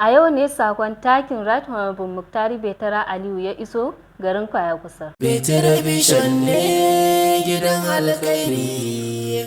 A yau ne sakon takin Right Honorable Muktari Betara Aliyu ya iso garin Kwaya Kusar. Betara Vision ne gidan alkhairi.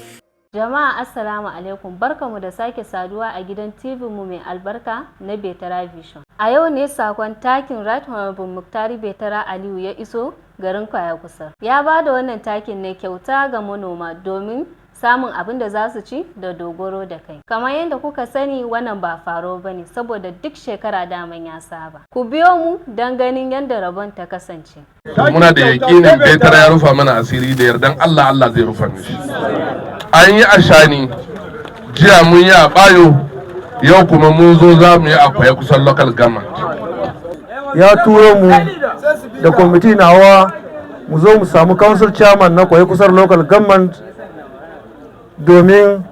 Jama'a assalamu alaikum, barkamu da sake saduwa a gidan TV mu mai albarka na Betara Vision. A yau ne sakon takin Right Honorable Muktari Betara Aliyu ya iso garin Kwaya Kusar. Ya ba da wannan takin ne kyauta ga manoma domin samun abin da za su ci da dogaro da kai. Kamar yadda kuka sani, wannan ba faro ba ne, saboda duk shekara daman ya saba. Ku biyo mu don ganin yadda rabon ta kasance. Muna da yaƙinin Betara ya rufa mana asiri, da yardan Allah, Allah zai rufa mishi. An yi ashani jiya, mun yi a Bayo, yau kuma mun zo za mu yi a Kwaya Kusar local government. Ya turo mu da kwamiti nawa mu zo mu samu council chairman na Kwaya Kusar local government domin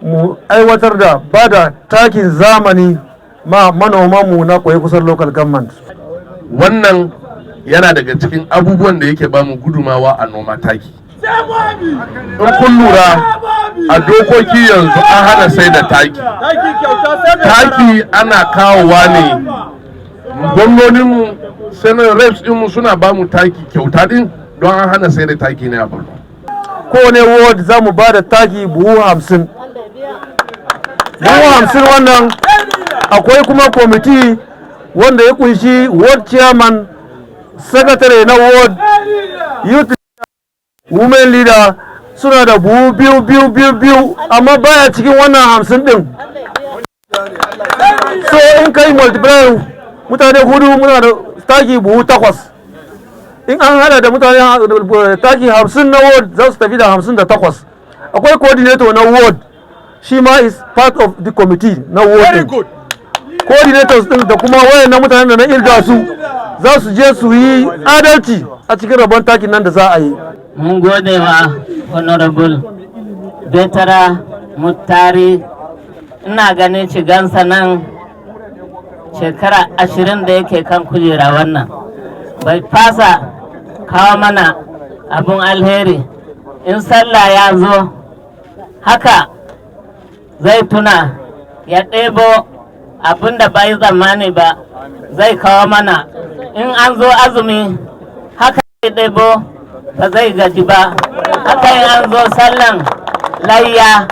mu aiwatar da ba da takin zamani ma manomanmu na Kwaya Kusar local government. Wannan yana daga cikin abubuwan da yake ba mu gudumawa a noma taki. In kun lura a dokoki yanzu an hana sai da taki. Taki ana kawowa ne, gwamnoninmu, senator reps ɗinmu suna ba mu taki kyauta din, don an hana sai da taki ne a Borno. Kowane ward za mu ba da taki buhu 50. Buhu 50 wannan akwai kuma kwamiti wanda ya kunshi ward chairman, secretary na ward, youth women leader, suna da buhu biyu amma baya cikin wannan 50 din. So in kai multiplier mutane hudu, muna da taki buhu 8. In an hada da mutane taki 50 na ward, za su tafi da 58. Akwai coordinator na ward, shi ma is part of the committee na ward. Very good. Coordinators din da kuma wayan na mutanen da na irga su za su je su yi adalci a cikin rabon takin nan da za a yi. Mun gode wa Honorable Betara Muktari. Ina ganin shigansa nan shekara 20 da yake kan kujera wannan. Bai fasa kawo mana abun alheri. In sallah ya zo haka zai tuna ya ɗebo abin da bai zamani ba, zai kawo mana. In an zo azumi haka zai ɗebo, ba zai gaji ba. Haka in an zo sallan layya,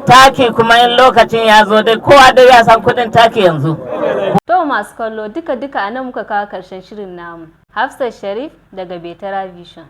taki kuma in lokacin ya zo dai kowa dai ya san kudin taki yanzu. To masu kallo, duka a nan muka kawo karshen shirin namu. Hafsat Sharif daga Betara Vision.